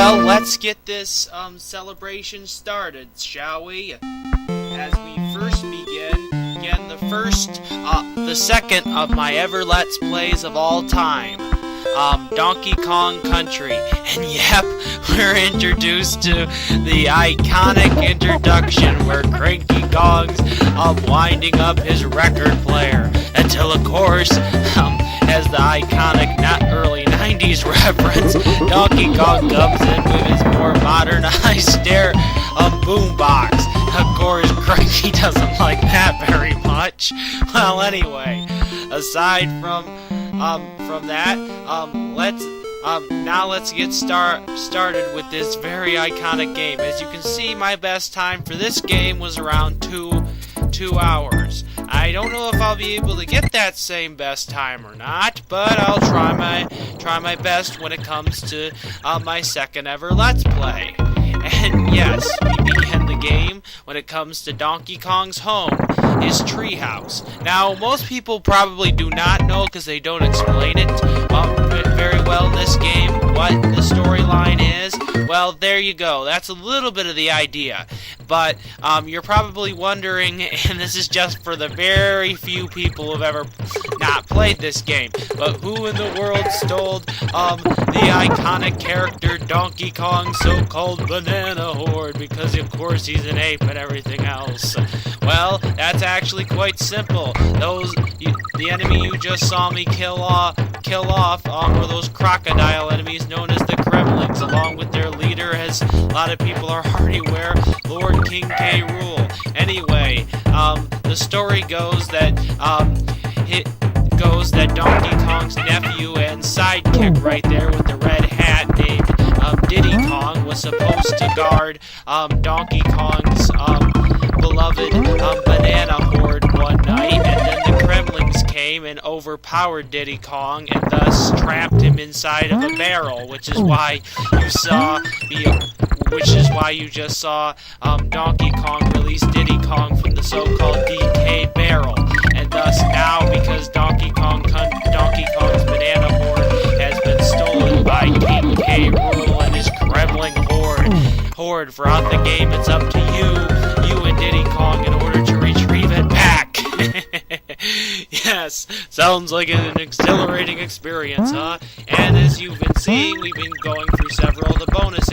well, let's get this celebration started, shall we? As we first begin the second of my ever Let's Plays of all time, Donkey Kong Country. And yep, we're introduced to the iconic introduction where Cranky Kong's winding up his record player. Until, of course, as the iconic, not early 90s reference, Donkey Kong comes in with his more modernized boombox. Of course, Cranky doesn't like that very much. Well, anyway, aside from that, let's get started with this very iconic game. As you can see, my best time for this game was around two hours. I don't know if I'll be able to get that same best time or not, but I'll try my best when it comes to my second ever Let's Play. And yes, we begin the game when it comes to Donkey Kong's home, his treehouse. Now, most people probably do not know because they don't explain it very well in this game, what the storyline is. Well, there you go. That's a little bit of the idea. But you're probably wondering, and this is just for the very few people who've ever not played this game, but who in the world stole the iconic character Donkey Kong's so-called banana horde? Because of course he's an ape and everything else. Well, that's actually quite simple. The enemy you just saw me kill off were those crocodile enemies known as the Kremlings, along with their leader, as a lot of people are already aware, Lord King K. Rool. Anyway, the story goes that Donkey Kong's nephew and sidekick right there with the red hat named Diddy Kong was supposed to guard Donkey Kong's beloved banana horde one night, and then the Kremlings came and overpowered Diddy Kong and thus trapped him inside of a barrel, which is why you just saw Donkey Kong release Diddy Kong from the so-called DK barrel. And thus now, because Donkey Kong's banana horde has been stolen by King K. Rool and his Kremling horde throughout the game, it's up to you and Diddy Kong, in order to retrieve it back. Yes, sounds like an exhilarating experience, huh? And as you've been seeing, we've been going through several of the bonus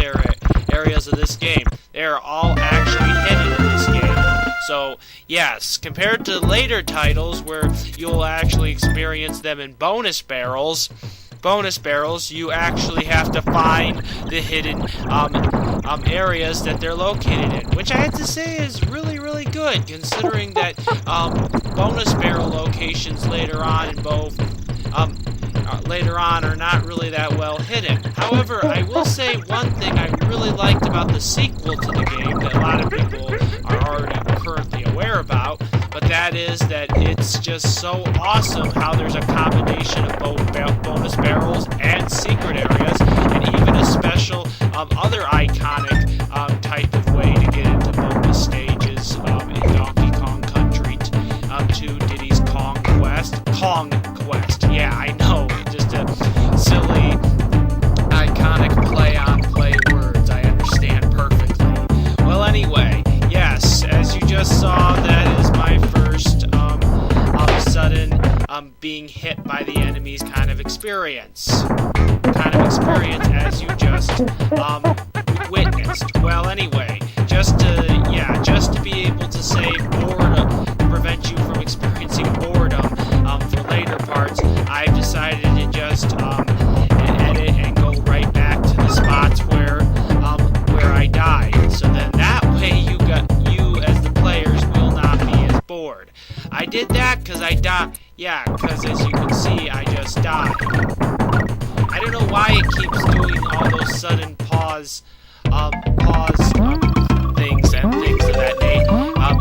areas of this game. They're all actually hidden in this game. So, yes, compared to later titles where you'll actually experience them in bonus barrels, you actually have to find the hidden areas that they're located in, which I have to say is really, really good, considering that bonus barrel locations later on are not really that well hidden. However, I will say one thing I really liked about the sequel to the game that a lot of people are already currently aware about, but that is that it's just so awesome how there's a combination of both bonus barrels and secret areas, and even a special other iconic type of way to get into bonus stages in Donkey Kong Country to Diddy's Kong Quest. Yeah, I know, just a silly, iconic play words. I understand perfectly. Well, anyway, yes, as you just saw, that is my first sudden being hit by the enemies kind of experience as you just witnessed. Well, anyway, just to be able to save boredom, prevent you from experiencing boredom for later parts, I've decided to just edit and go right back to the spots where I died. So then that way you as the players will not be as bored. I did that because I died. Yeah, because as you can see, I just died. I don't know why it keeps doing all those sudden pause things and things of that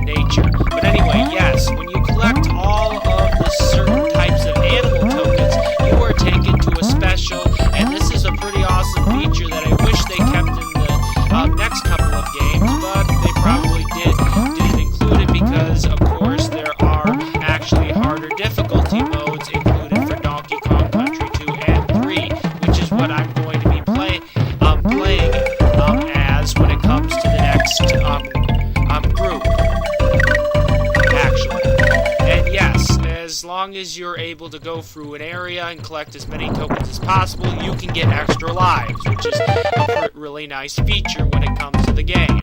nature. But anyway, yes, when you collect all of the certain types of animal tokens, you are taken to a special, and this is a pretty awesome feature that I wish they kept in the next couple of games, but they probably didn't include it because, of course, there are actually harder difficulty modes included for Donkey Kong Country 2 and 3, which is what I'm going to be playing able to go through an area and collect as many tokens as possible, you can get extra lives, which is a really nice feature when it comes to the game.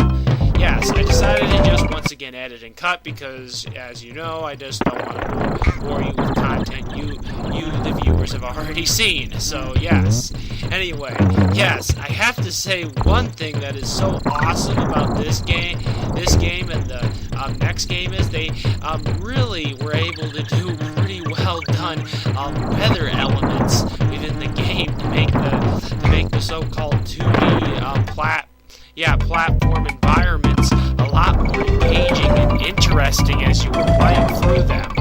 Yes, I decided to just once again edit and cut because, as you know, I just don't want to bore you with content you the viewers have already seen. So yes. Anyway, yes, I have to say one thing that is so awesome about this game and the next game is they really were able to do pretty well done weather elements within the game to make the so-called 2D platform environments a lot more engaging and interesting as you were playing through them.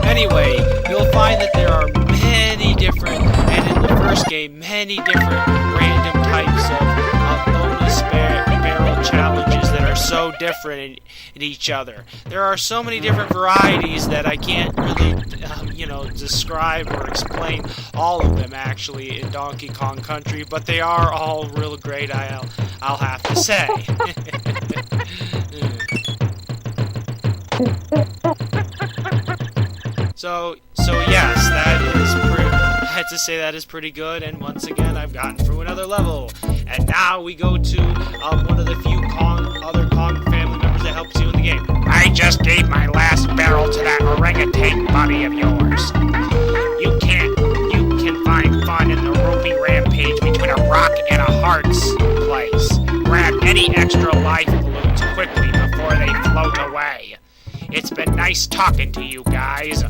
Anyway, you'll find that there are many different, and in the first game, many different random types of bonus barrel challenges that are so different in each other. There are so many different varieties that I can't really, describe or explain all of them actually in Donkey Kong Country, but they are all real great, I'll have to say. So yes, I had to say that is pretty good, and once again, I've gotten through another level. And now we go to one of the few other Kong family members that helps you in the game. I just gave my last barrel to that orangutan buddy of yours. You can find fun in the ropey rampage between a rock and a heart's place. Grab any extra life balloons quickly before they float away. It's been nice talking to you guys.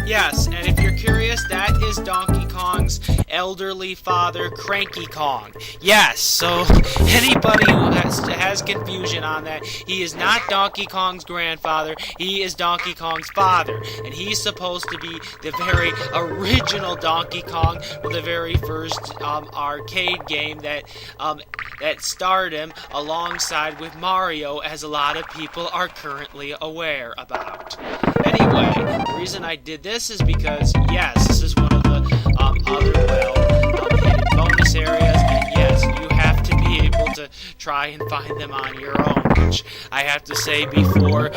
Yes, and if you're curious, that is Donkey Kong's elderly father, Cranky Kong. Yes, so anybody who has confusion on that, he is not Donkey Kong's grandfather, he is Donkey Kong's father. And he's supposed to be the very original Donkey Kong from the very first arcade game that starred him alongside with Mario, as a lot of people are currently aware about. Anyway, the reason I did this is because, yes, this is one of the other hidden bonus areas, and yes, you have to be able to try and find them on your own, which I have to say before,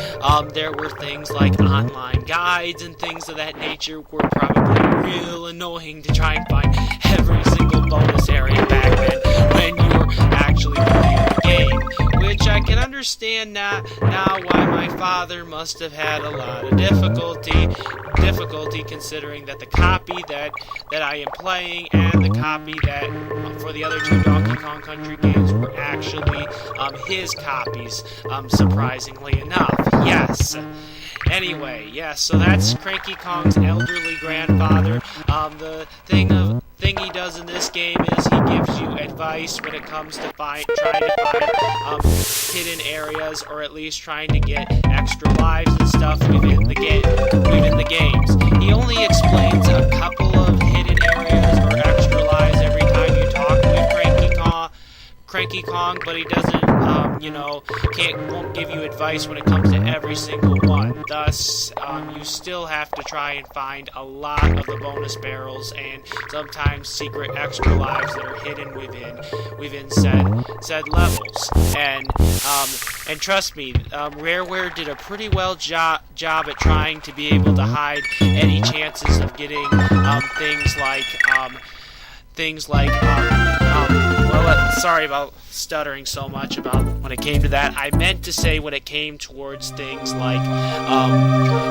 there were things like online guides and things of that nature were probably real annoying to try and find every single bonus area back then when you were actually playing the game, which I can understand now why my father must have had a lot of difficulty considering that the copy that I am playing and the copy that for the other two Donkey Kong Country games were actually his copies, surprisingly enough. Yes. Anyway, yes, so that's Cranky Kong's elderly grandfather. The thing he does in this game is he gives you advice when it comes to trying to find hidden areas, or at least trying to get extra lives and stuff within the games. He only explains a couple of hidden areas or extra lives every time you talk with Cranky Kong, but he doesn't, won't give you advice when it comes to every single one. Thus, you still have to try and find a lot of the bonus barrels and sometimes secret extra lives that are hidden within said levels. And trust me, Rareware did a pretty well job at trying to be able to hide any chances of getting sorry about stuttering so much about when it came to that. I meant to say when it came towards things like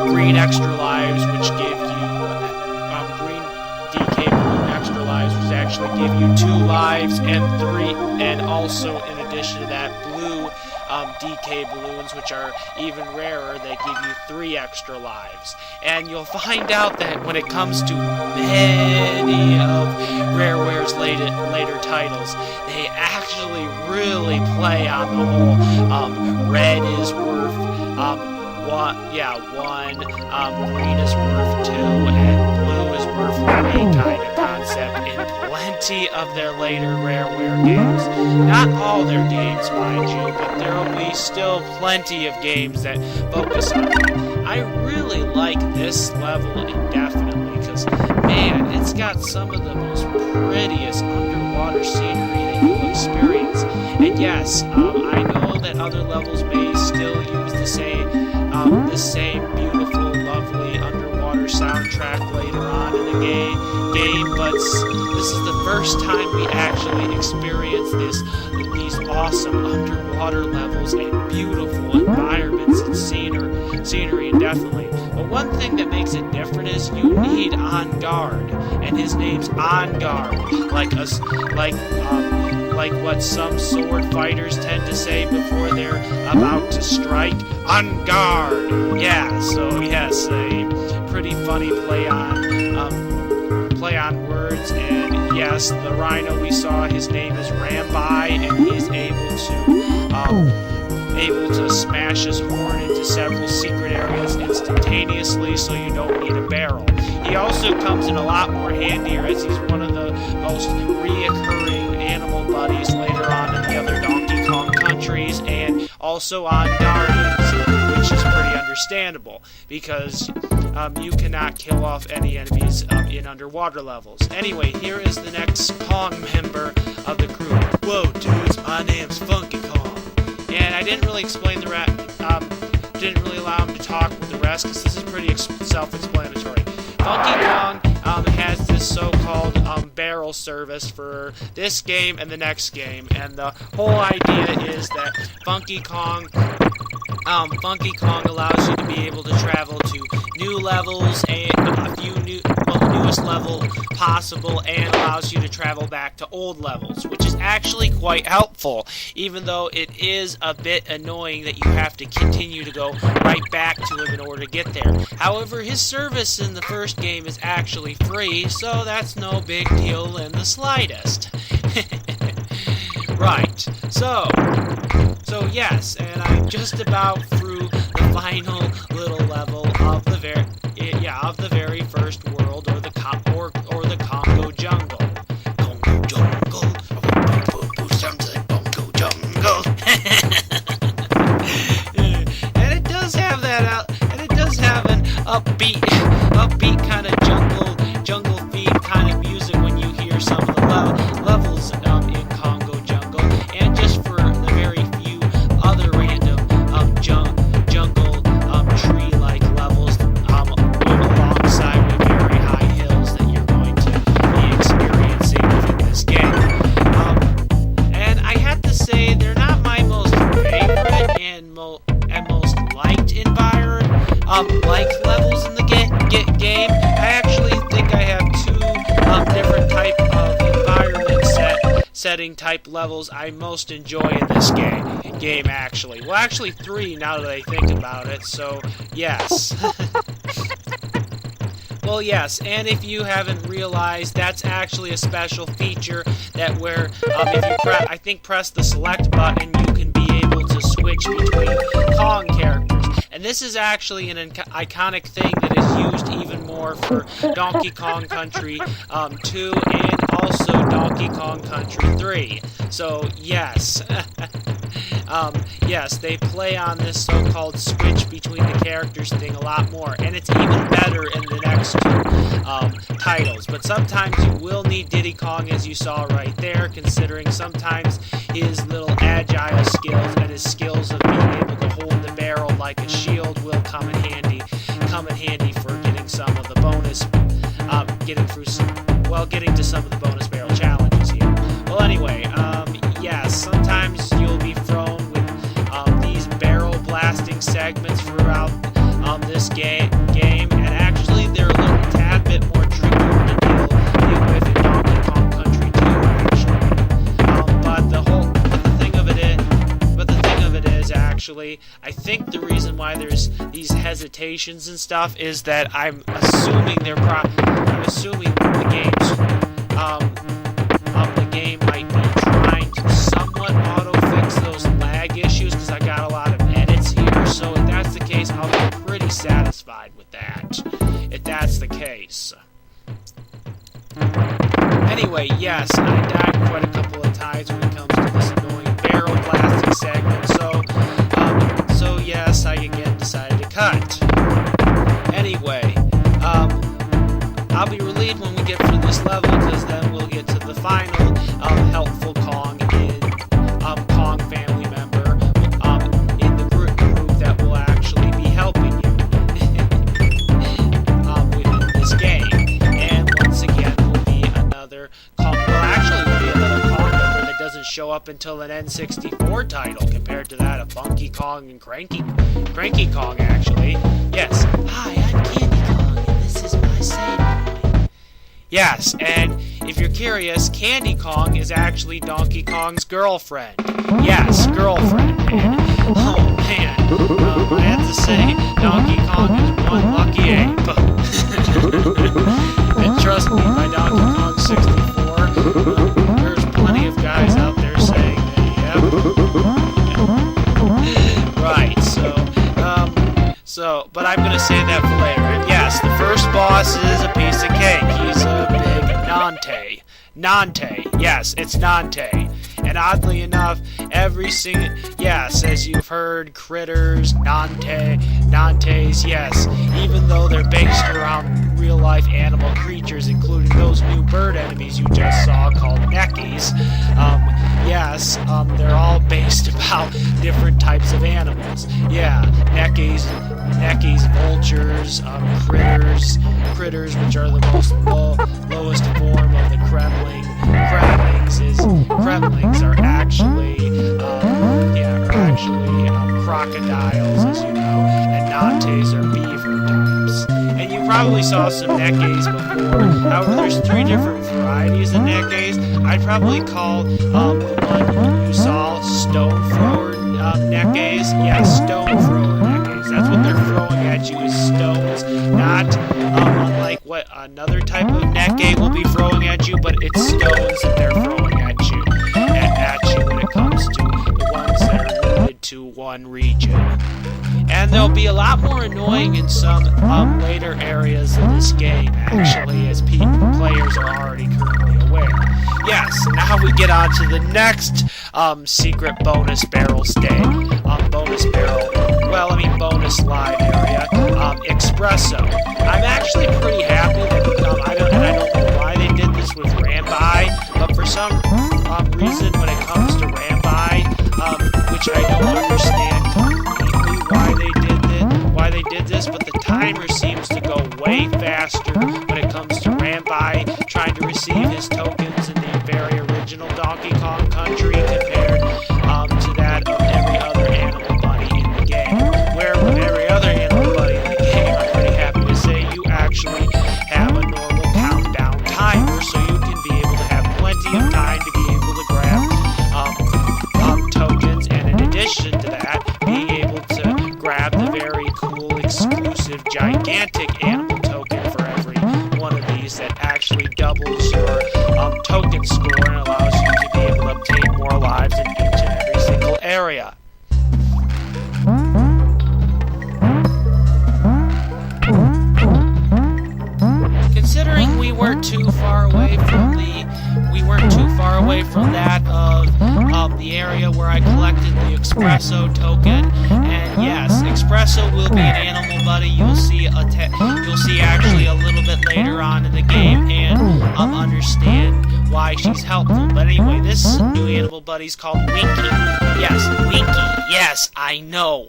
green extra lives, which give you green DK balloon extra lives, which actually give you 2 lives, and also in addition to that, blue DK balloons, which are even rarer, that give you 3 extra lives. And you'll find out that when it comes to many of Rareware's later titles, they actually really play on the whole red is worth 1, green is worth 2, and blue is worth 3 kind of concept in plenty of their later Rareware games. Not all their games, mind you, but there will be still plenty of games that focus on that. I really like this level indefinitely because, man, it's got some of the most prettiest underwater scenery that you'll experience. And yes, I know that other levels may still use the same this same beautiful, lovely underwater soundtrack later on in the game, but this is the first time we actually experience these awesome underwater levels and beautiful environments and scenery indefinitely. But one thing that makes it different is you need On Guard, and his name's On Guard, like what some sword fighters tend to say before they're about to strike. On guard! Yeah, so yes, a pretty funny play on words, and yes, the rhino we saw, his name is Rambai, and he's able to smash his horn into several secret areas instantaneously, so you don't need a barrel. He also comes in a lot more handier as he's one of the most reoccurring animal buddies later on in the other Donkey Kong countries, and also on Guardians, which is pretty understandable because you cannot kill off any enemies in underwater levels. Anyway, here is the next Kong member of the crew. Whoa, dudes, my name's Funky Kong. And I didn't really explain the rest, didn't really allow him to talk with the rest because this is pretty self-explanatory. Funky Kong has this so-called barrel service for this game and the next game, and the whole idea is that Funky Kong allows you to be able to travel to new levels and the newest level possible, and allows you to travel back to old levels, which is actually quite helpful, even though it is a bit annoying that you have to continue to go right back to him in order to get there. However, his service in the first game is actually free, so that's no big deal in the slightest. Right, so yes, and I'm just about through the final little level of the very first world, or the Congo jungle. Congo jungle, Congo jungle. And it does have an upbeat kind of jungle theme kind of music when you hear some of the levels in Congo jungle, and just for the very few other random jungle tree-like levels alongside with very high hills that you're going to be experiencing within this game. And I have to say, they're not my most favorite and most liked levels in the game. I actually think I have two different type of environment setting type levels I most enjoy in this game actually. Well, actually three now that I think about it, so yes. Well, yes, and if you haven't realized, that's actually a special feature that where if you press the select button, you can be able to switch between Kong characters. And this is actually an iconic thing that is used even more for Donkey Kong Country 2 and also Donkey Kong Country 3. So, yes. Yes, they play on this so-called switch between the characters thing a lot more. And it's even better in the next two titles. But sometimes you will need Diddy Kong, as you saw right there, considering sometimes his little agile skills and his skills of being able to hold the barrel like a shield will come in handy for getting some of the bonus, getting to some of the bonus barrel challenges here. Well, anyway, yes, sometimes you'll be thrown with these barrel blasting segments throughout this game, and actually they're a little tad bit more trickier to deal with in Donkey Kong Country 2, actually. But the thing of it is, actually, I think the reason why there's these hesitations and stuff is that I'm assuming the game might be trying to somewhat auto-fix those lag issues, because I got a lot of edits here, so if that's the case, I'll be pretty satisfied with that, if that's the case. Anyway, yes, I died quite a couple of times when it comes to this annoying barrel blasting segment, so yes, I again decided to cut. Anyway, I'll be relieved when we get through this level, because then we'll get to the final helpful Kong Kong family member in the group that will actually be helping show up until an N64 title compared to that of Funky Kong and Cranky Kong, actually. Yes. Hi, I'm Candy Kong, and this is my save point. Yes, and if you're curious, Candy Kong is actually Donkey Kong's girlfriend. Yes, girlfriend. And, oh man, I have to say, Donkey Kong is one lucky ape. And trust me, by Donkey Kong 64, there's plenty of guys out there saying that, yep. Right, but I'm gonna say that for later. And yes, the first boss is a piece of cake. He's a big Nante. Nante, yes, it's Nante. And oddly enough, yes, as you've heard, critters, Nantes, yes, even though they're based around real-life animal creatures, including those new bird enemies you just saw called Neckies, they're all based about different types of animals. Yeah, Neckies, vultures, critters, which are the most lowest form of the Kremling. Kremlings are actually crocodiles, as you know, and Nantes are beaver types. And you probably saw some Neckies before. However, there's 3 different varieties of Neckies. I'd probably call the one you saw stone thrower Neckies. Yeah, stone thrower Neckies. That's what they're throwing at you is stones, not unlike what another type of Neckay will be throwing at you, but it's stones that they're throwing at you when it comes to the ones that are limited to one region. And they'll be a lot more annoying in some later areas of this game, actually, as players are already currently aware. Yes, now we get on to the next secret bonus barrel bonus live area, Espresso. I'm actually pretty happy that I don't know why they did this with Rambi, but for some reason when it comes to Rambi, which I don't understand completely why they did this, but the timer seems to go way faster when it comes to Rambi trying to receive his tokens in the very original Donkey Kong Country compared to that of every other animal buddy in the game. Where with every other animal buddy in the game, I'm pretty happy to say you actually have a normal countdown timer, so you can be able to have plenty of time to be able to grab tokens, and in addition to that, being able to grab the very cool, exclusive, gigantic animal token for every one of these that actually doubles your token score and allows you to be able to obtain more lives in each and every single area. Considering we weren't too far away from that of the area where I collected the Espresso token, and yes, Espresso will be an animal buddy. You'll see actually a little bit later on in the game, and understand why she's helpful. But anyway, this new animal buddy's called Winky. Yes, Winky. Yes, I know.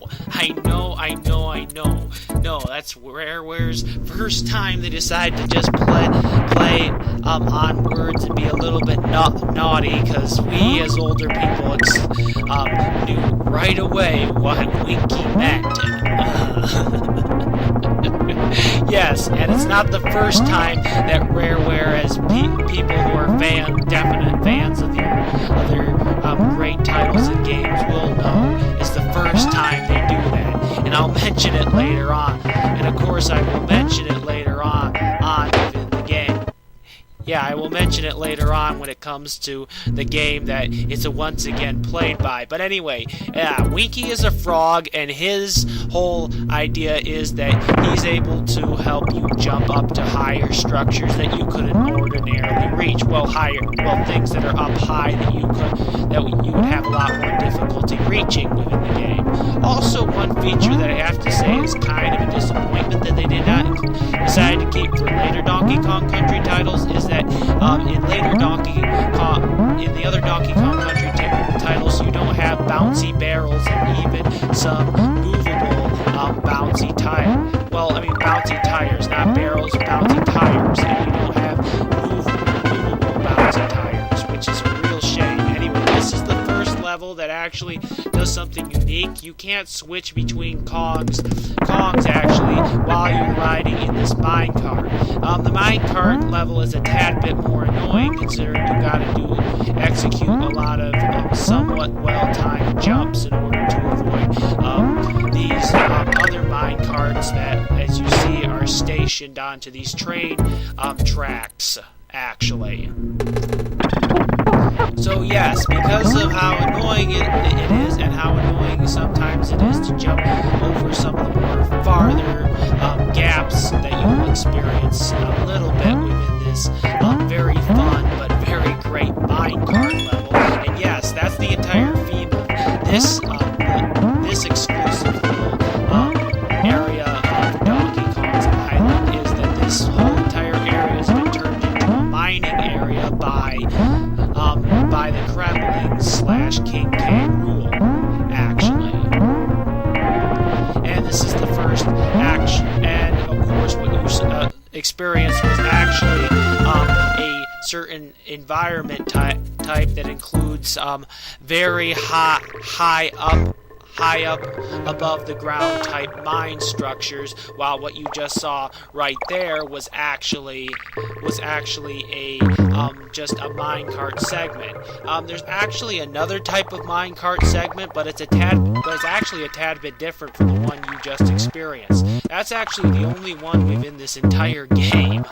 No, that's Rareware's first time they decide to just play on words and be a little bit naughty, because we as older people knew right away what Winky meant. Yes, and it's not the first time that Rareware, as people who are definite fans of their other great titles and games will know, is the first time they do that. And I'll mention it later on. And of course I will mention it later on in the game. Yeah, I will mention it later on when it comes to the game that it's once again played by. But anyway, Winky is a frog, and his whole idea is that he's able to help you jump up to higher structures that you couldn't ordinarily reach. Things that are up high that you would have a lot more difficulty reaching within the game. Also, one feature that I have to say is kind of a disappointment that they did not decide to keep for later Donkey Kong Country titles is that in the other Donkey Kong Country titles, you don't have bouncy barrels and even some movable bouncy tires, not barrels, bouncy tires, and you don't have movable bouncy tires, which is a real shame. Anyway, this is vehicle that actually does something unique. You can't switch between Kongs actually while you're riding in this minecart. The minecart level is a tad bit more annoying, considering you gotta execute a lot of somewhat well-timed jumps in order to avoid these other minecarts that, as you see, are stationed onto these train tracks, actually. So yes, because of how annoying it is, and how annoying sometimes it is to jump over some of the more farther gaps that you will experience a little bit within this very fun but very great minecart level. And yes, that's the entire theme of this exclusive little area of Donkey Kong's Island, is that this whole entire area has been turned into a mining area by the Kremlin / King K. Rool, actually. And this is the first action, and of course what you experienced was actually a certain environment type that includes very high up above the ground type mine structures, while what you just saw right there was actually a just a minecart segment. There's actually another type of minecart segment, but it's actually a tad bit different from the one you just experienced. That's actually the only one within this entire game.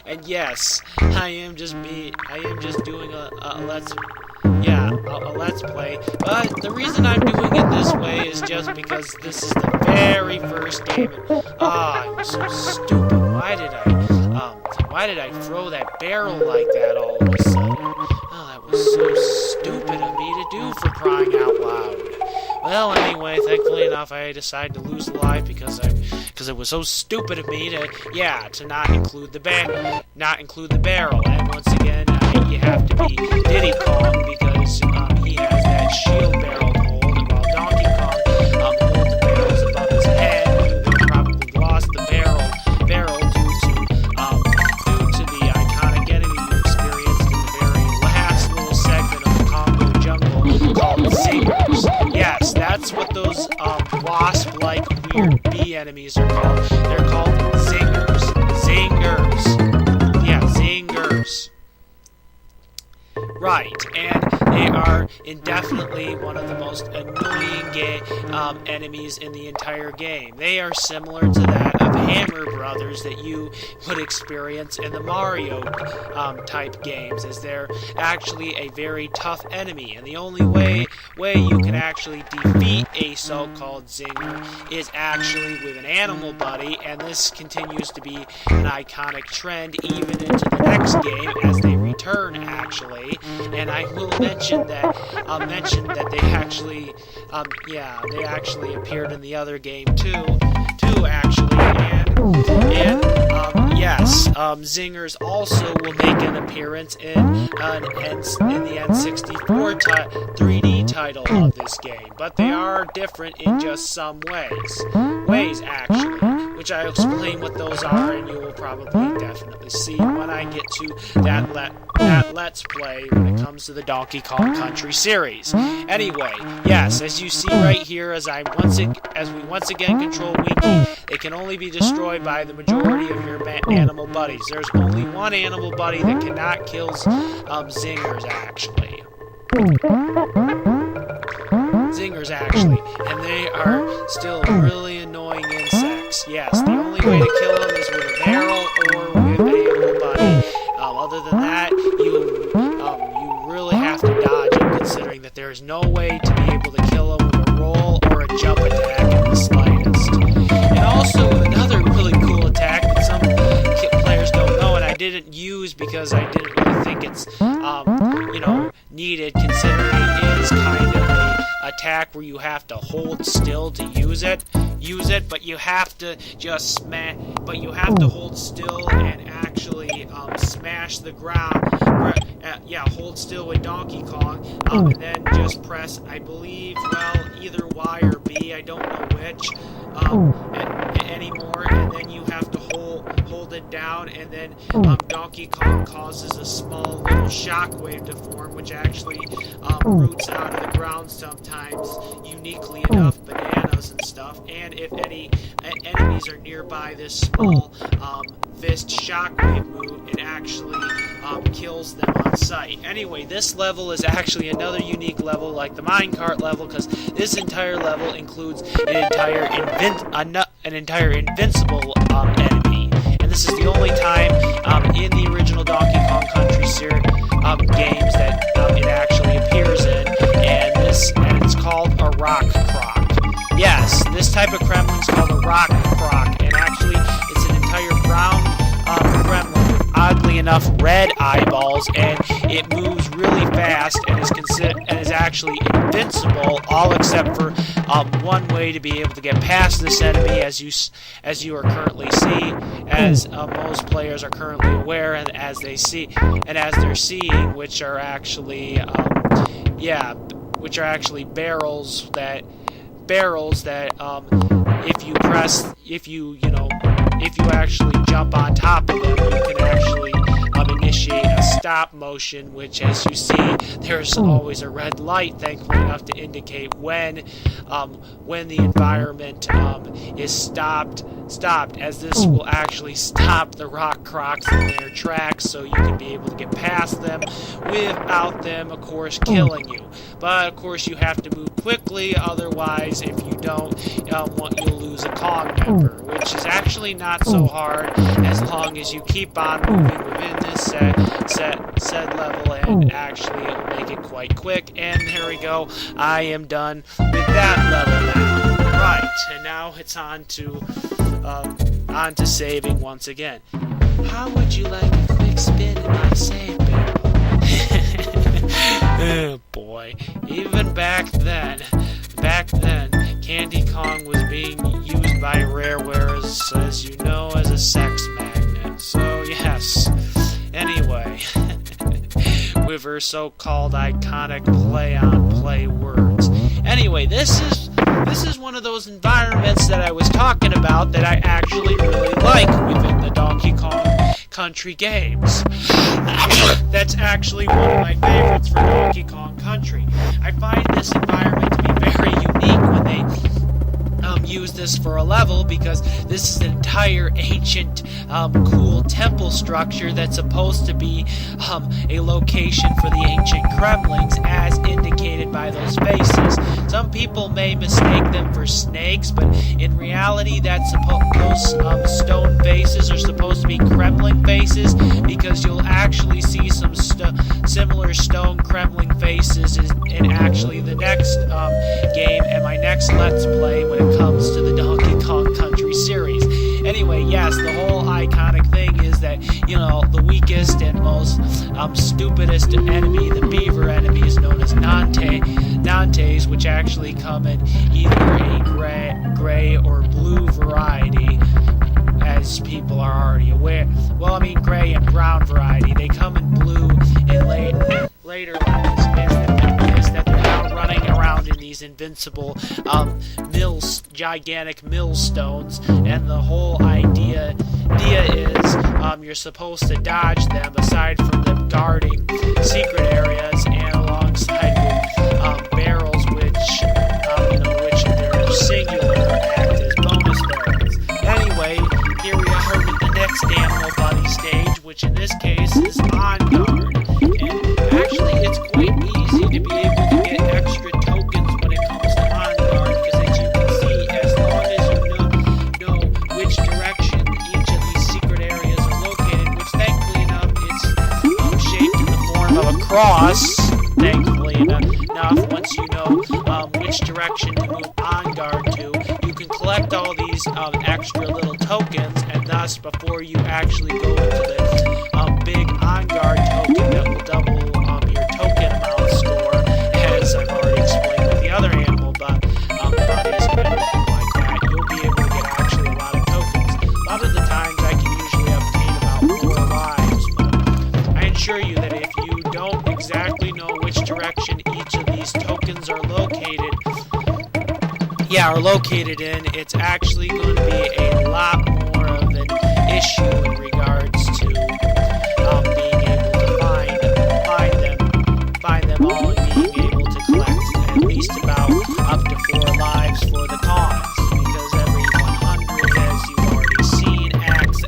And yes, I am just doing a let's play, but the reason I'm doing it this way is just because this is the very first game. I'm so stupid. Why did I throw that barrel like that all of a sudden? Oh, that was so stupid of me to do, for crying out loud. Well, anyway, thankfully enough, I decided to lose the life because it was so stupid of me to not include the barrel. And once again, you have to be Diddy Kong, because he has that shield barrel hold, while Donkey Kong holds the barrels above his head. You would probably lost the barrel due to the iconic enemy you experienced in the very last little segment of the Congo jungle called Zingers. Yes, that's what those wasp-like weird bee enemies are called. They're called Zingers. Zingers. Yeah, Zingers. Right, and they are indefinitely one of the most annoying enemies in the entire game. They are similar to that of Hammer Brothers that you would experience in the Mario type games, as they're actually a very tough enemy, and the only way you can actually defeat a so-called Zinger is actually with an animal buddy, and this continues to be an iconic trend even into the next game as they return, actually. And I will mention that they actually appeared in the other game too actually, and yes, Zingers also will make an appearance in the N64 3D title of this game, but they are different in just some ways actually, which I'll explain what those are, and you will probably definitely see when I get to that Let's Play when it comes to the Donkey Kong Country series. Anyway, yes, as you see right here, as we once again control Winky, they can only be destroyed by the majority of your animal buddies. There's only one animal buddy that cannot kill Zingers, actually. And they are still really annoying insects. Yes, the only way to kill them is with a barrel or with an animal buddy. Other than that, you really have to dodge them, considering that there is no way to be able to kill them with a roll or a jump attack in the slightest. And also, another really cool attack that some players don't know, and I didn't use because I didn't really think it's needed, considering it is kind of a attack where you have to hold still to use it, but you have to hold still and actually smash the ground. Hold still with Donkey Kong, and then just press, I believe, either Y or B, I don't know which, anymore, and then you have to hold it down, and then Donkey Kong causes a small little shockwave to form, which actually roots out of the ground sometimes, uniquely enough, bananas and stuff. And if any enemies are nearby this small fist shockwave move, it actually kills them on sight. Anyway, this level is actually another unique level, like the minecart level, because this entire level includes an entire invincible enemy. And this is the only time in the original Donkey Kong Country series games that it actually appears in, and it's called a rock croc. Yes, this type of Kremlin is called a rock croc, and actually it's an entire brown Kremlin with, oddly enough, red eyeballs, and it moves really fast and is actually invincible, all except for one way to be able to get past this enemy, as you are currently see, as most players are currently aware, and as they're seeing, which are actually barrels that if you actually jump on top of them, you can actually initiate a stop motion, which, as you see, there's always a red light, thankfully enough, to indicate when the environment is stopped, as this will actually stop the rock crocs in their tracks, so you can be able to get past them without them, of course, killing you. But of course, you have to move quickly, otherwise, if you don't, you'll lose a Kong member, which is actually not so hard as long as you keep on moving within this said level, and actually it will make it quite quick. And there we go, I am done with that level now. Right, and now it's on to saving once again. How would you like a quick spin in my save barrel? Oh boy, even back then, Candy Kong was being used by Rareware, as you know, as a sex magnet. So yes, anyway, with her so-called iconic play-on-play words. Anyway, this is one of those environments that I was talking about that I actually really like within the Donkey Kong Country games. That's actually one of my favorites for Donkey Kong Country. I find this environment to be very unique when they use this for a level, because this is an entire ancient, cool temple structure that's supposed to be a location for the ancient Kremlings, as indicated by those faces. Some people may mistake them for snakes, but in reality, those stone faces are supposed to be Kremling faces, because you'll actually see some similar stone Kremling faces in actually the next game and my next Let's Play when it comes to the Donkey Kong Country series. Anyway, yes, the whole iconic thing is that, the weakest and most stupidest enemy, the beaver enemy, is known as Nantes, which actually come in either a gray or blue variety, as people are already aware. Well, I mean gray and brown variety. They come in blue in later levels, that they're now running around in these invincible gigantic millstones, and the whole idea is you're supposed to dodge them, aside from them guarding secret areas, and alongside with barrels which they're singular, act as bonus barrels. Anyway, here we are with the next Animal Buddy stage, which in this case is On Guard. And actually, it's quite easy to be able to get extra tokens when it comes to On Guard, because as you can see, as long as you know which direction each of these secret areas are located, which thankfully enough is shaped in the form of a cross, thankfully enough, once you know which direction to move On Guard to, you can collect all these extra little tokens, and thus, before you actually go into the big On Guard token that will double your token amount score, as I've already explained with the other Animal Buddies and everything like that, you'll be able to get actually a lot of tokens. A lot of the times I can usually obtain about 4 lives, but I assure you that if you don't exactly know which direction each of these tokens are located, are located in, it's actually going to be a lot more of an issue in regards to being able to find them all, and being able to collect at least about up to 4 lives for the Kongs, because every 100, as you've already seen, acts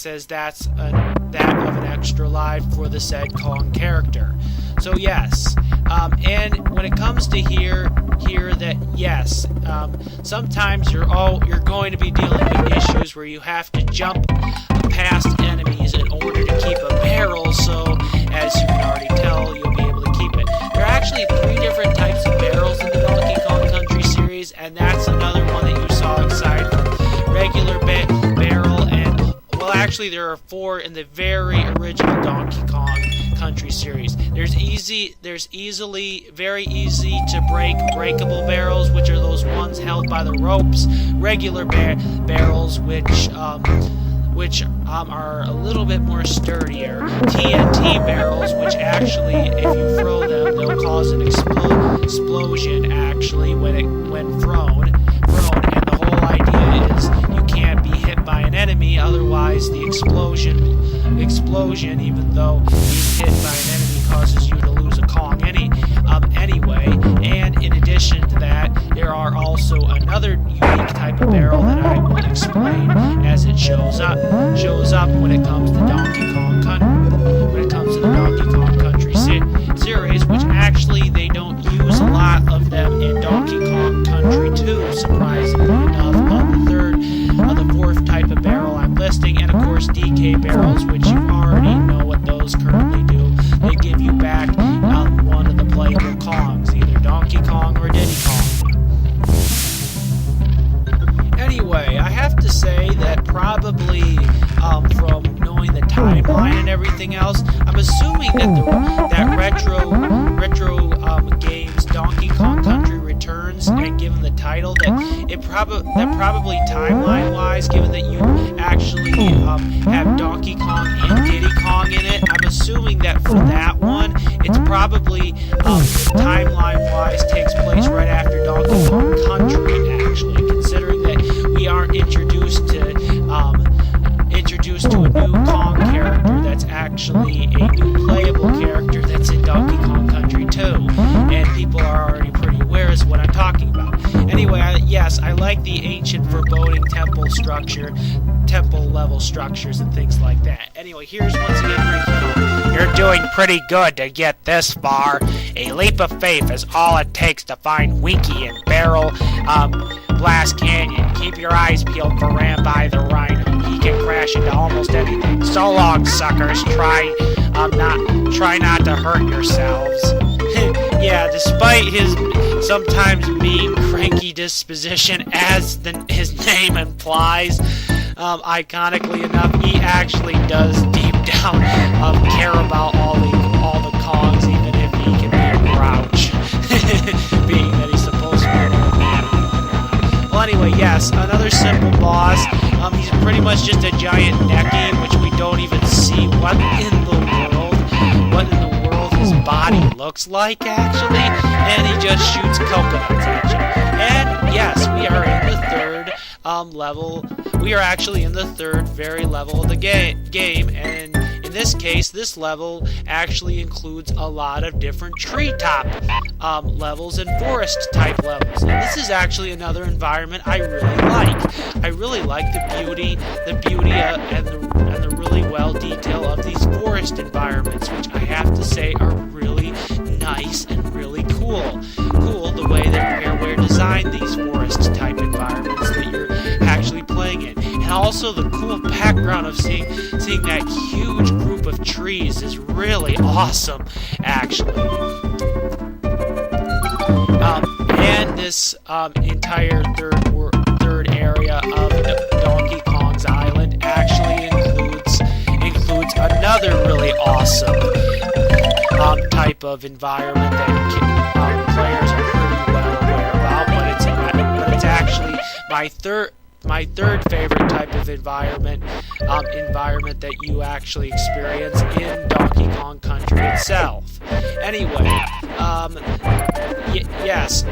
as that of an extra life for the said Kong character. So yes, and when it comes to here that yes, sometimes you're going to be dealing with issues where you have to jump past enemies in order to keep a barrel. So as you can already tell, you'll be able to keep it. There are actually 3 different types of barrels in the Donkey Kong Country series, and that's another one that you saw aside from regular barrel and, well, actually there are 4 in the very original Donkey Kong Country series. There's very easy to breakable barrels, which are those ones held by the ropes. Regular barrels, which are a little bit more sturdier. TNT barrels, which actually, if you throw them, they'll cause an explosion. Actually, when thrown, and the whole idea is you can't be hit by an enemy, otherwise the explosion, even though being hit by an enemy causes you to lose a Kong anyway. And in addition to that, there are also another unique type of barrel that I will explain as it shows up when it comes to Donkey Kong Country series, which actually they don't use a lot of them in Donkey Kong Country 2, surprisingly enough, of the 4th type of barrel I'm listing, and of course DK barrels, which you already know what those currently do. They give you back one of the playable Kongs, either Donkey Kong or Diddy Kong. Anyway, I have to say that probably from knowing the timeline and everything else, I'm assuming that retro games Donkey Kong Country Returns, and given the title, that probably timeline-wise, given that you actually have Donkey Kong and Diddy Kong in it, I'm assuming that for that one, it's probably timeline-wise takes place right after Donkey Kong Country, actually, considering that we aren't introduced to a new Kong character that's actually a new playable character that's in Donkey Kong Country 2, and people are already pretty aware as what I'm talking about. Anyway, yes, I like the ancient foreboding temple level structures and things like that. Anyway, here's once again Frankie Kong. You're doing pretty good to get this far. A leap of faith is all it takes to find Winky in Barrel Blast Canyon. Keep your eyes peeled for Rambi the Rhino. He can crash into almost anything. So long, suckers. Try not to hurt yourselves. Yeah, despite his sometimes mean, cranky disposition, as his name implies, iconically enough, he actually does deep down care about all the Kongs, even if he can be a grouch, being that he's supposed to be a man. Well, anyway, yes, another simple boss. He's pretty much just a giant necky, which we don't even see what in the world his body looks like, actually, and he just shoots coconuts at you. And yes, we are in the 3rd level. We are actually in the 3rd very level of the game, and in this case, this level actually includes a lot of different treetop levels and forest type levels. And this is actually another environment I really like. I really like the beauty and the really well detail of these forest environments, which I have to say are really nice and really cool. The way that Rareware designed these forest type environments that you're actually playing in. And also the cool background of seeing that huge group of trees is really awesome, actually. And this entire third area of Donkey Kong's Island actually includes another really awesome type of environment that players are pretty well aware about, but it's actually my third favorite type of environment that you actually experience in Donkey Kong Country itself. Anyway, yes,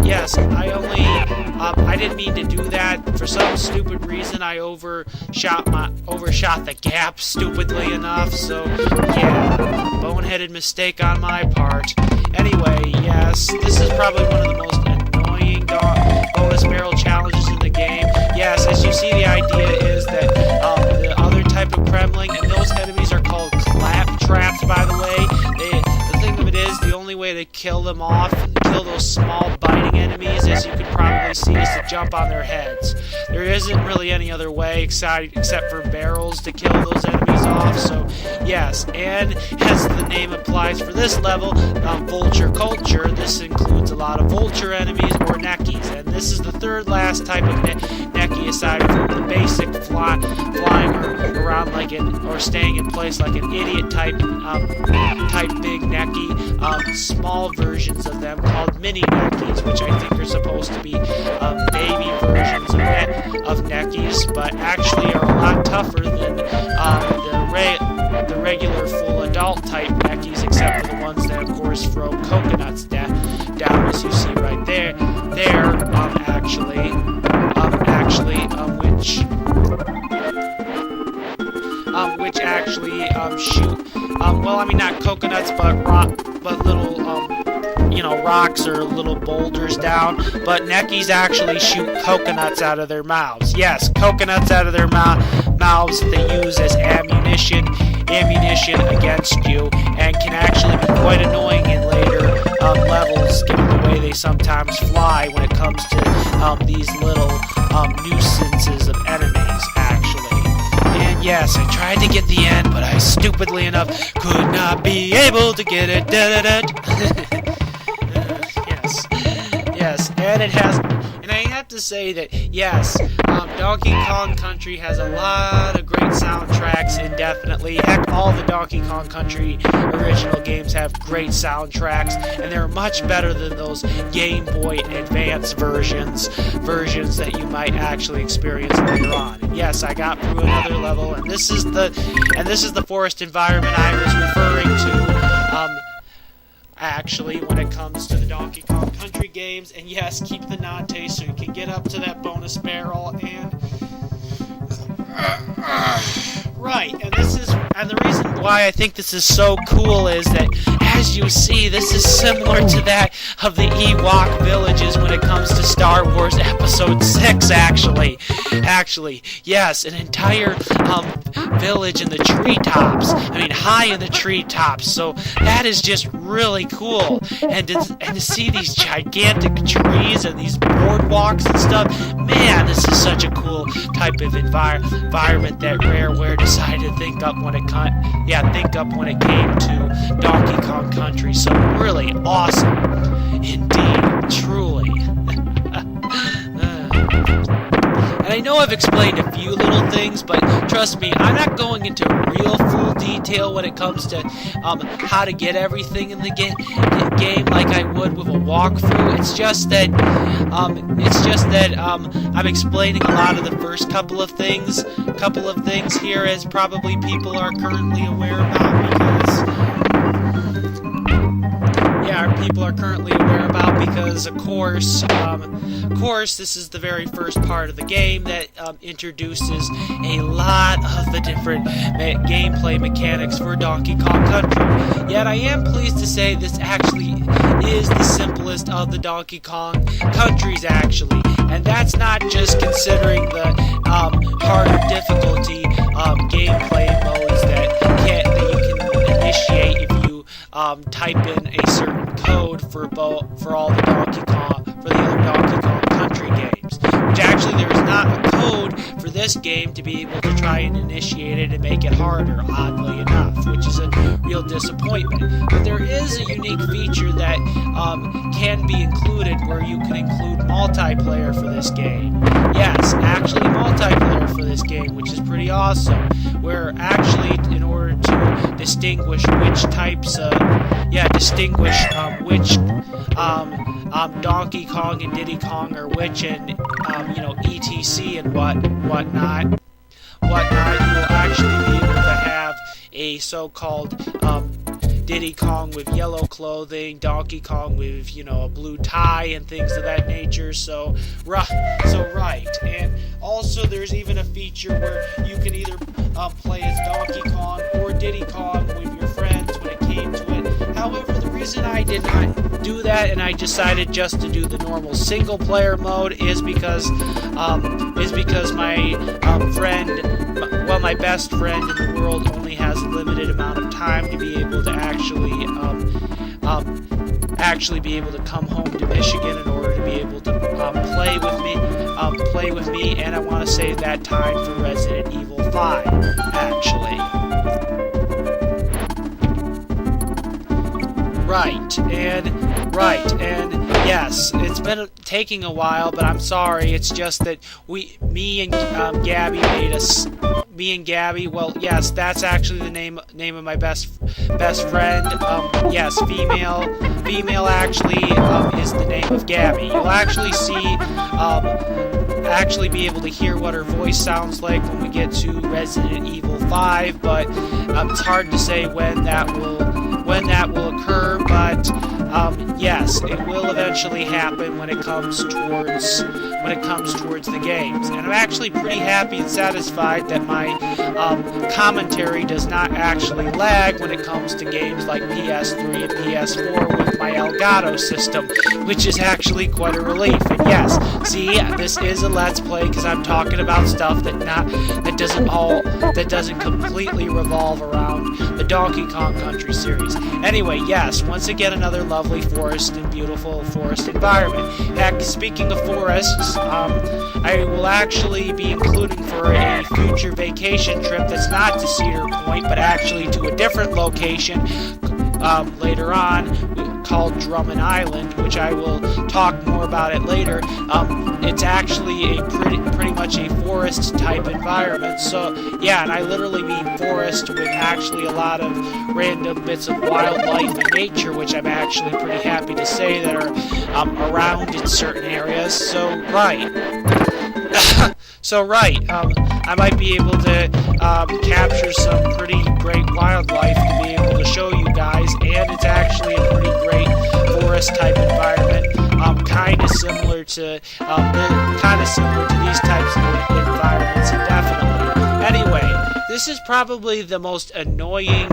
yes, I didn't mean to do that. For some stupid reason, I overshot the gap stupidly enough. So, yeah, boneheaded mistake on my part. Anyway, yes, this is probably one of the most annoying bonus barrel challenges in the game. Yes, as you see, the idea is that the other type of Kremling, and those enemies are called clap traps, by the way. The thing of it is, the only way to kill them off, kill those small biting enemies, as you could probably see, is to jump on their heads. There isn't really any other way except for barrels to kill those enemies off. So, yes, and as the name implies for this level, Vulture Culture, this includes a lot of vulture enemies or neckies, and this is the third last type of neckie aside from the basic flying around or staying in place like an idiot type big neckie. Small versions of them called mini neckies, which I think are supposed to be baby versions of neckies, but actually are a lot tougher than the regular full adult type neckies, except for the ones that, of course, throw coconuts down, as you see right there. Which actually shoot. Well, I mean not coconuts, but little rocks or little boulders down. But neckies actually shoot coconuts out of their mouths. Yes, coconuts out of their mouths they use as ammunition against you, and can actually be quite annoying in later levels, given the way they sometimes fly when it comes to these little nuisances of enemies, actually. And yes, I tried to get the end, but I stupidly enough could not be able to get it. Yes, and it has, and I have to say that, yes, Donkey Kong Country has a lot of great soundtracks indefinitely. Heck, all the Donkey Kong Country original games have great soundtracks, and they're much better than those Game Boy Advance versions that you might actually experience later on. And yes, I got through another level, and this is the forest environment I was referring to. Actually, when it comes to the Donkey Kong Country games, and yes, keep the Nante so you can get up to that bonus barrel, and right, and the reason why I think this is so cool is that, as you see, this is similar to that of the Ewok villages when it comes to Star Wars Episode 6, actually, yes, an entire village in the treetops. I mean, high in the treetops. So that is just really cool. And to see these gigantic trees and these boardwalks and stuff, man, this is such a cool type of environment that Rareware decided to think up when it came to Donkey Kong Country. So really awesome, indeed, truly. And I know I've explained a few little things, but trust me, I'm not going into real full detail when it comes to how to get everything in the game like I would with a walkthrough. It's just that I'm explaining a lot of the first couple of things here, as probably people are currently aware about, because of course, this is the very first part of the game that introduces a lot of the different gameplay mechanics for Donkey Kong Country. Yet I am pleased to say this actually is the simplest of the Donkey Kong Countries, actually, and that's not just considering the harder difficulty gameplay modes that you can initiate if you type in a certain code for all the other Donkey Kong Country games. Which actually there is not a code for this game to be able to try and initiate it and make it harder, oddly enough, which is a real disappointment. But there is a unique feature that can be included, where you can include multiplayer for this game. Yes, actually multiplayer for this game, which is pretty awesome. Where actually, in order to distinguish which types which Donkey Kong and Diddy Kong are which, and etc. and whatnot, you will actually be able to have a so-called Diddy Kong with yellow clothing, Donkey Kong with, a blue tie and things of that nature. So right. And also there's even a feature where you can either play as Donkey Kong or Diddy Kong with your friends when it came to it. However, the reason I did not do that and I decided just to do the normal single player mode is because my best friend in the world only has a limited amount of time to be able to actually be able to come home to Michigan in order to be able to play with me, and I want to save that time for Resident Evil 5, actually. Right, and yes, it's been taking a while, but I'm sorry. It's just that me and Gabby. Well, yes, that's actually the name of my best friend. Yes, female actually is the name of Gabby. You'll actually be able to hear what her voice sounds like when we get to Resident Evil 5, but it's hard to say when that will occur, but yes, it will eventually happen when it comes towards the games. And I'm actually pretty happy and satisfied that my commentary does not actually lag when it comes to games like PS3 and PS4 with my Elgato system, which is actually quite a relief. And yes, see, this is a Let's Play because I'm talking about stuff that doesn't completely revolve around the Donkey Kong Country series. Anyway, yes, once again another lovely forest and beautiful forest environment. Heck, speaking of forests, I will actually be including for a future vacation trip that's not to Cedar Point, but actually to a different location later on, called Drummond Island, which I will talk more about it later. It's actually a pretty much a forest type environment. So yeah, and I literally mean forest with actually a lot of random bits of wildlife and nature, which I'm actually pretty happy to say that are around in certain areas. So right. I might be able to capture some pretty great wildlife to be able to show you guys, and it's actually a pretty great forest-type environment, kind of similar to these types of environments, definitely. Anyway, this is probably the most annoying,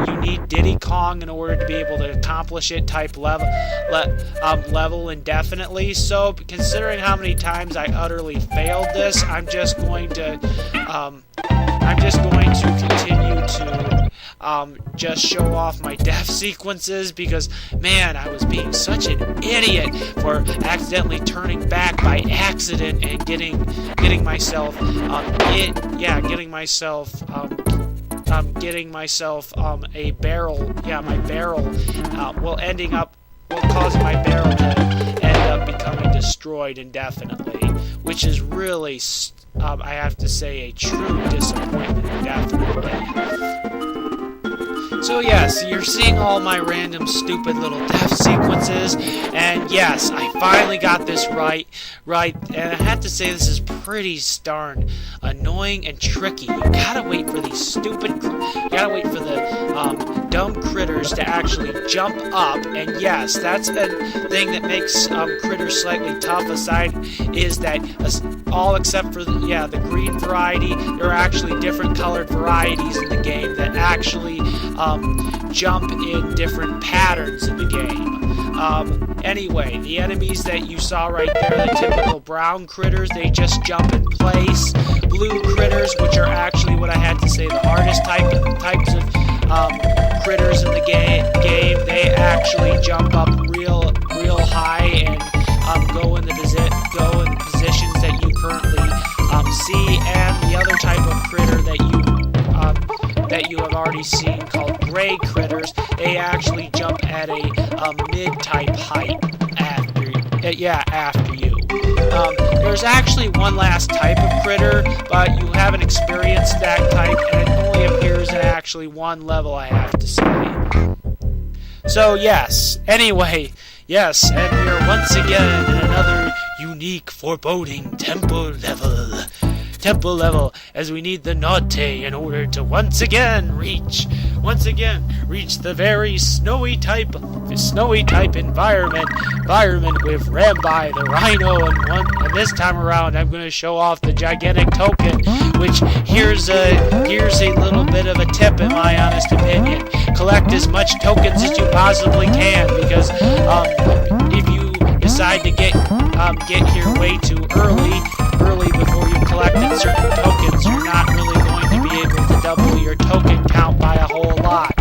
you need Diddy Kong in order to be able to accomplish it type level indefinitely. So, considering how many times I utterly failed this, I'm just going to continue to just show off my death sequences because, man, I was being such an idiot for accidentally turning back by accident and getting myself a barrel, my barrel, causing my barrel to end up becoming destroyed indefinitely, which is really, I have to say, a true disappointment indefinitely. So yes, you're seeing all my random stupid little death sequences, and yes, I finally got this right, and I have to say this is pretty darn annoying and tricky. You gotta wait for these dumb critters to actually jump up, and yes, that's a thing that makes critters slightly tough, aside is that all except for the green variety, there are actually different colored varieties in the game that actually jump in different patterns in the game. Anyway, the enemies that you saw right there, the typical brown critters, they just jump in place. Blue critters, which are actually what I had to say the hardest types of critters in the game, they actually jump up real high and go in the positions that you currently see. And the other type of critter that you have already seen, called gray critters, they actually jump at a mid-type height after you. There's actually one last type of critter, but you haven't experienced that type, and it only appears in actually one level, I have to say. So yes, anyway, yes, and we are once again in another unique, foreboding temple level, as we need the Naute in order to once again reach once again reached the very snowy type environment with Rambi the Rhino, and this time around I'm going to show off the gigantic token, which here's a little bit of a tip in my honest opinion. Collect as much tokens as you possibly can, because if you decide to get here way too early before you've collected certain tokens, you're not really going to be able to double your token count by a whole lot.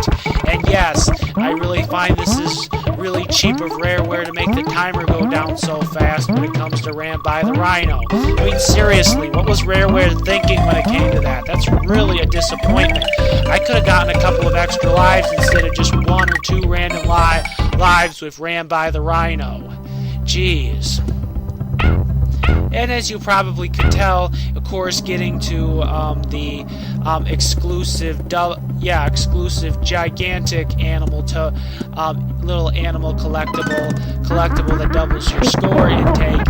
And yes, I really find this is really cheap of Rareware to make the timer go down so fast when it comes to Rambi the Rhino. I mean, seriously, what was Rareware thinking when it came to that? That's really a disappointment. I could have gotten a couple of extra lives instead of just 1 or 2 random lives with Rambi the Rhino. Jeez. And as you probably could tell, of course, getting to the exclusive gigantic animal little animal collectible that doubles your score intake.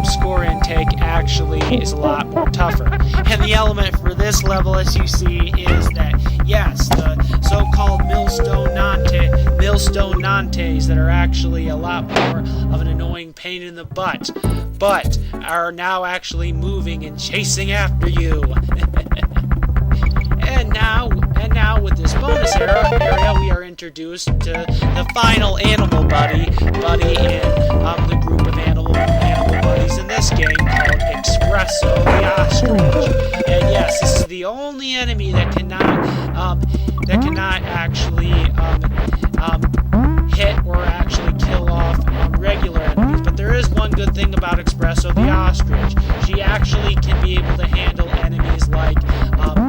Score intake actually is a lot more tougher. And the element for this level, as you see, is that yes, the so-called millstone nantes that are actually a lot more of an annoying pain in the butt, but are now actually moving and chasing after you. And now with this bonus area, we are introduced to the final animal buddy in the group of animal buddies in this game called Espresso the Ostrich. And yes, this is the only enemy that cannot actually hit or actually kill off regular enemies. But there is one good thing about Espresso the Ostrich. She actually can be able to handle enemies like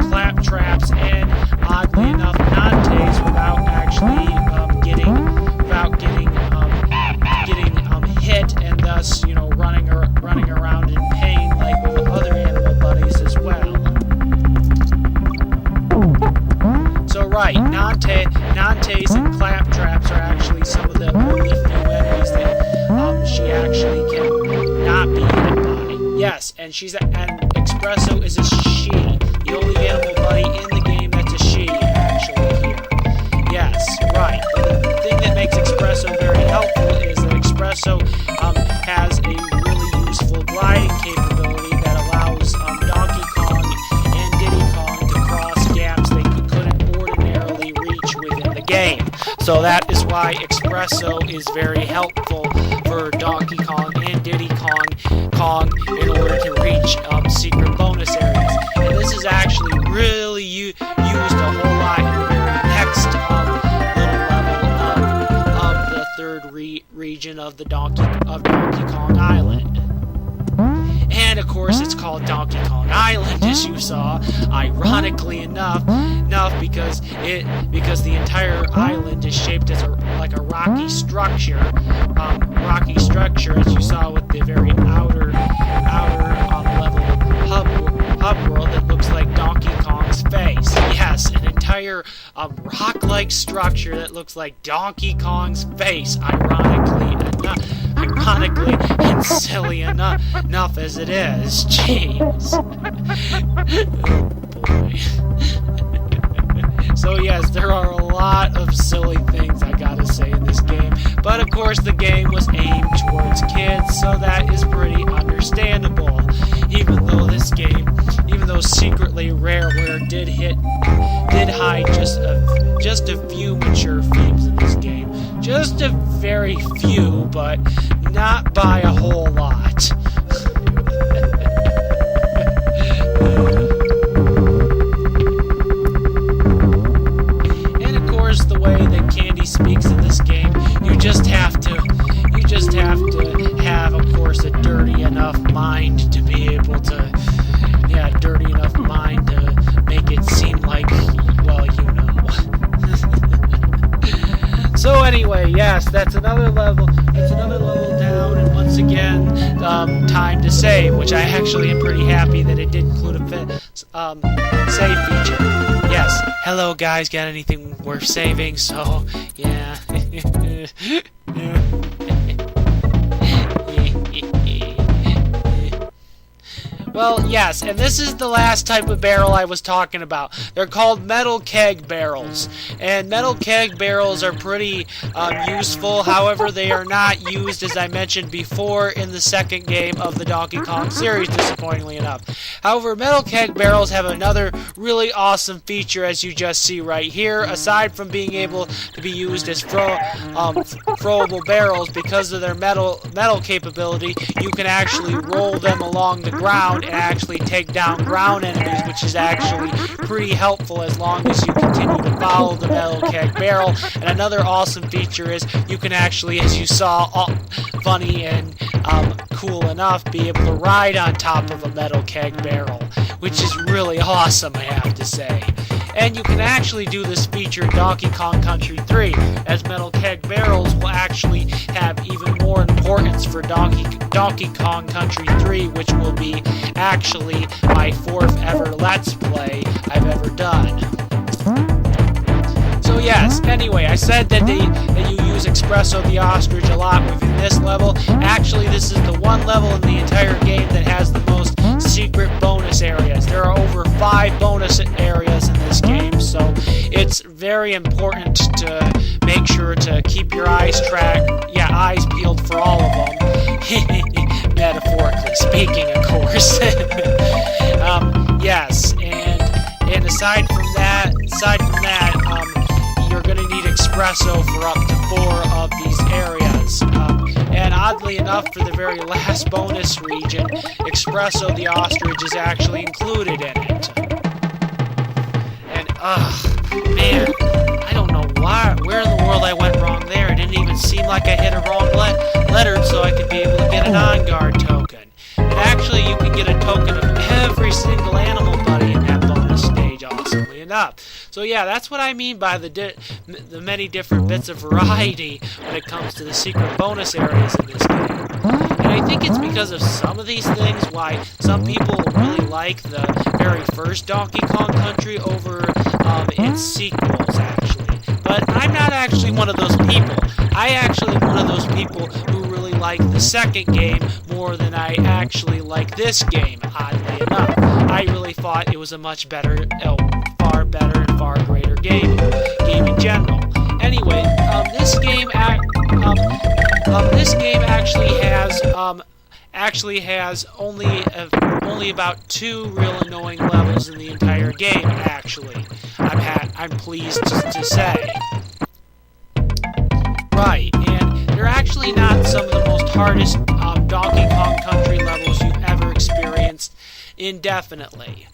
claptraps and, oddly enough, nantes without actually getting hit, and thus, running around in pain like with other animal buddies as well. So right, nantes and claptraps are actually some of the only few enemies that she actually can not be hit by. Yes, and Espresso is a she. The only animal buddy in the game that's a she, actually, here. Yes, right. But the thing that makes Espresso very helpful is that Espresso has a really useful gliding capability that allows Donkey Kong and Diddy Kong to cross gaps they couldn't ordinarily reach within the game. So that is why Espresso is very helpful for Donkey Kong and Diddy Kong in order to reach secret bonus areas. And this is actually really used a whole lot in the very next little level of the third region of Donkey Kong Island. And of course, it's called Donkey Kong Island, as you saw, ironically enough, because the entire island is shaped as like a rocky structure, as you saw with the very outer level hub world that looks like Donkey Kong's face. Yes, an entire rock-like structure that looks like Donkey Kong's face, ironically and silly enough as it is. Jeez. Oh boy. So yes, there are a lot of silly things I gotta say in this game, but of course the game was aimed towards kids, so that is pretty understandable. Even though secretly Rareware did hide just a few mature themes in this game. Just a very few, but not by a whole lot. And of course, the way that Candy speaks in this game, you just have to have, of course, a dirty enough mind to be able to, make it seem like, well, So anyway, yes, that's another level down, and once again, time to save, which I actually am pretty happy that it did include a save feature. Yes, hello guys, got anything worth saving? So, yeah. Well, yes, and this is the last type of barrel I was talking about. They're called metal keg barrels, and metal keg barrels are pretty useful. However, they are not used, as I mentioned before, in the second game of the Donkey Kong series, disappointingly enough. However, metal keg barrels have another really awesome feature, as you just see right here. Aside from being able to be used as throwable barrels, because of their metal capability, you can actually roll them along the ground and actually take down ground enemies, which is actually pretty helpful as long as you continue to follow the metal keg barrel. And another awesome feature is you can actually, as you saw, funny and cool enough, be able to ride on top of a metal keg barrel, which is really awesome, I have to say. And you can actually do this feature in Donkey Kong Country 3, as metal keg barrels will actually have even more importance for Donkey Kong Country 3, which will be actually my 4th ever Let's Play I've ever done. So yes, anyway, I said that you use Espresso the Ostrich a lot within this level. Actually, this is the one level in the entire game that has the most secret bonus areas. There are over 5 bonus areas in this game, so it's very important to make sure to keep your eyes peeled for all of them. Metaphorically speaking, of course. Yes, and aside from that, you're going to need Espresso for up to 4 of these areas. And oddly enough, for the very last bonus region, Espresso the Ostrich is actually included in it. And, man, I don't know where in the world I went wrong there. It didn't even seem like I hit a wrong letter so I could be able to get an on-guard token. And actually, you can get a token of every single animal buddy in that bonus stage, awesomely enough. So yeah, that's what I mean by the many different bits of variety when it comes to the secret bonus areas in this game. And I think it's because of some of these things why some people really like the very first Donkey Kong Country over its sequels, actually. But I'm not actually one of those people. I actually am one of those people who really like the second game more than I actually like this game, oddly enough. I really thought it was a much better, far better and far greater game in general. Anyway, this game actually has only about 2 real annoying levels in the entire game. Actually, I'm pleased to say. Right, and they're actually not some of the most hardest Donkey Kong Country levels you've ever experienced indefinitely.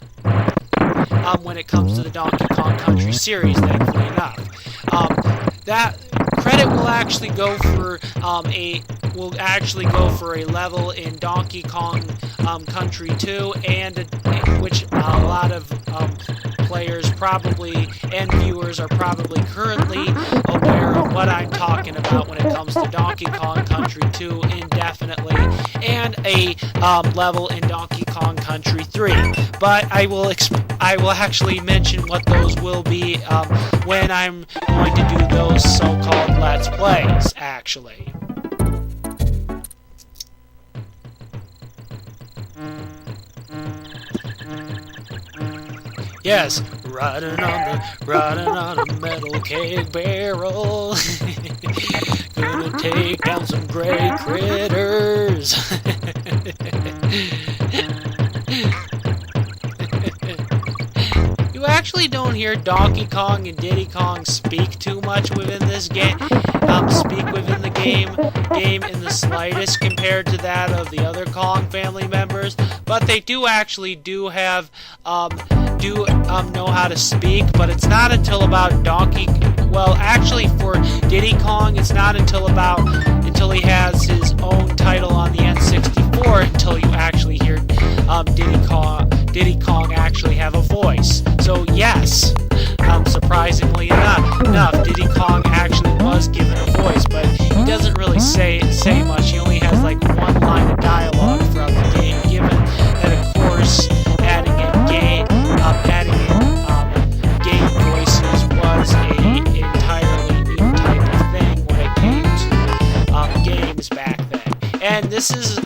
When it comes to the Donkey Kong Country series, thankfully enough. That credit will actually go for a level in Donkey Kong Country 2, and which a lot of players probably and viewers are probably currently aware of what I'm talking about when it comes to Donkey Kong Country 2 indefinitely, and a level in Donkey Kong Country 3. But I will actually mention what those will be when I'm going to do those so-called Let's Plays, actually. Yes, riding on a metal keg barrel. Gonna take down some great critters. You actually don't hear Donkey Kong and Diddy Kong speak too much within this game. Speak within the game in the slightest compared to that of the other Kong family members, but they do have know how to speak. But it's not until about actually for Diddy Kong, it's not until he has his own title on the N64 until you actually hear Diddy Kong actually have a voice. So yes, surprisingly enough, Diddy Kong actually was given a voice, but he doesn't really say much. He only has like one line of dialogue throughout the game, given that, of course, adding in game voices was an entirely new type of thing when it came to games back then. And this is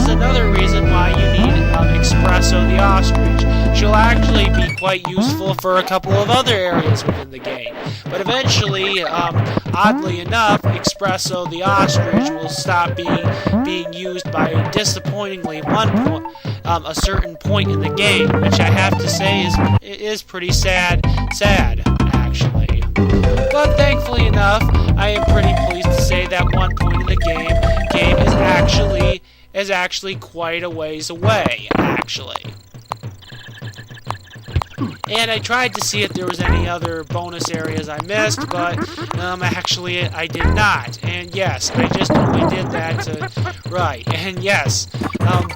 another reason why you need Expresso the ostrich. She'll actually be quite useful for a couple of other areas within the game. But eventually, oddly enough, Expresso the ostrich will stop being used by disappointingly a certain point in the game, which I have to say is pretty sad actually. But thankfully enough, I am pretty pleased to say that one point in the game is actually quite a ways away, actually. And I tried to see if there was any other bonus areas I missed, but actually I did not. And yes, I just only did that right. And yes,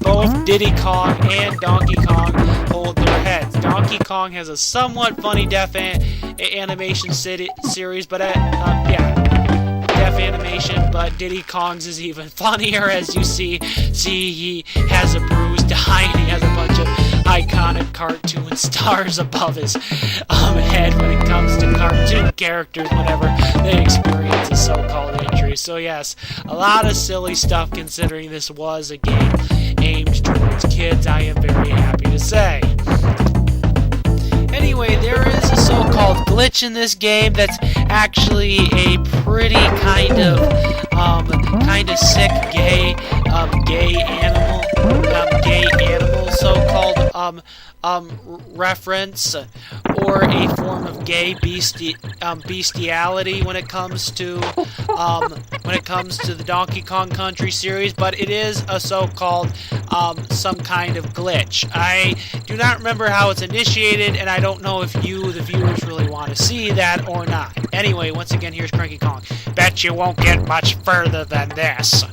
both Diddy Kong and Donkey Kong hold their heads. Donkey Kong has a somewhat funny deaf animation series, but deaf animation, but Diddy Kong's is even funnier. As you see he has a bruised eye and he has a bunch of iconic cartoon stars above his head when it comes to cartoon characters whenever they experience a so-called injury. So yes, a lot of silly stuff considering this was a game aimed towards kids, I am very happy to say. Anyway, there is a so-called glitch in this game that's actually a pretty kind of sick gay animal so-called reference, or a form of gay bestiality when it comes to the Donkey Kong Country series, but it is a so-called some kind of glitch. I do not remember how it's initiated, and I don't know if you, the viewers, really want to see that or not. Anyway, once again, here's Cranky Kong. Bet you won't get much further than this.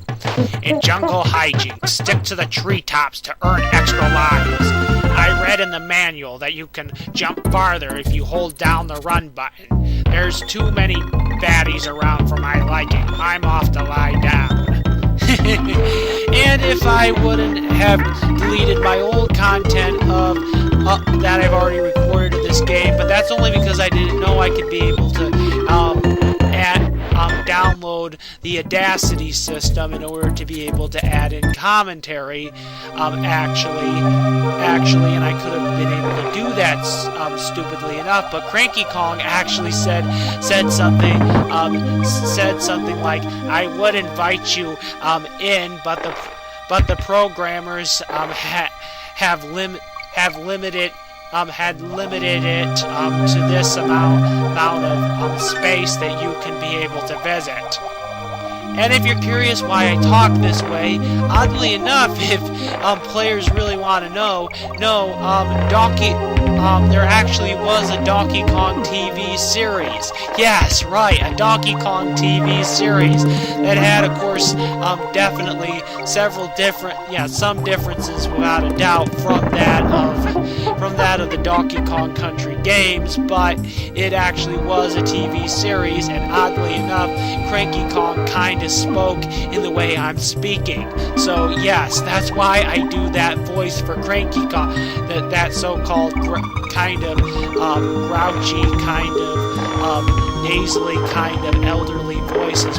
In jungle hijinks, stick to the treetops to earn extra lives. I read in the manual that you can jump farther if you hold down the run button. There's too many baddies around for my liking. I'm off to lie down. And if I wouldn't have deleted my old content that I've already recorded of this game, but that's only because I didn't know I could be able to download the Audacity system in order to be able to add in commentary, actually, and I could have been able to do that stupidly enough, but Cranky Kong actually said something like, I would invite you in, but the programmers had limited it to this amount of space that you can be able to visit. And if you're curious why I talk this way, oddly enough, if players really want to know, there actually was a Donkey Kong TV series. Yes, right, a Donkey Kong TV series that had, of course, definitely some differences without a doubt from that of the Donkey Kong Country games, but it actually was a TV series, and oddly enough, Cranky Kong kind of spoke in the way I'm speaking. So yes, that's why I do that voice for Cranky Kong, that so-called kind of grouchy, kind of nasally, kind of elderly voice as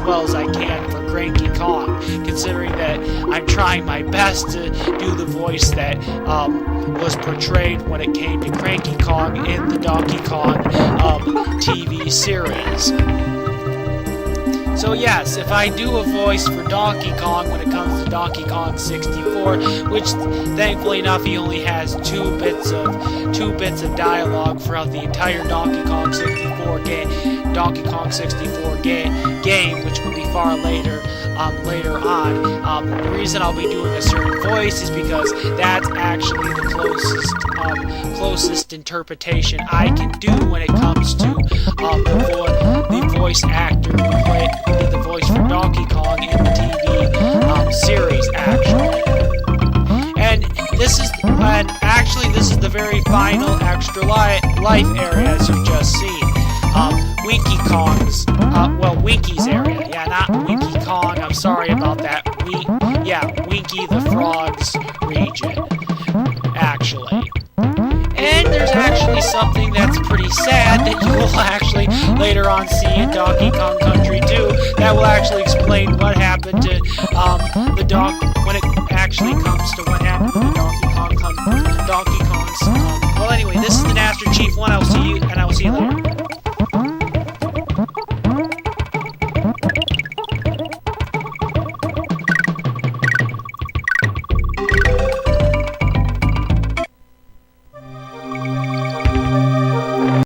well as I can for Cranky Kong, considering that I'm trying my best to do the voice that was portrayed when it came to Cranky Kong in the Donkey Kong TV series. So yes, if I do a voice for Donkey Kong when it comes to Donkey Kong 64, which thankfully enough he only has two bits of dialogue throughout the entire Donkey Kong 64 game, which will be far later on. The reason I'll be doing a certain voice is because that's actually the closest interpretation I can do when it comes to the voice actor who did the voice for Donkey Kong in the TV series, actually. And this is the very final extra life area, as you've just seen. Winky Kong's, Winky's area. Yeah, not Winky Kong, I'm sorry about that. Winky the Frog's region, actually. And there's actually something that's pretty sad that you will actually later on see in Donkey Kong Country 2 that will actually explain what happened to the dog when it actually comes to what happened when Donkey Kong's well, anyway, this is the Master Chief 1LCU, and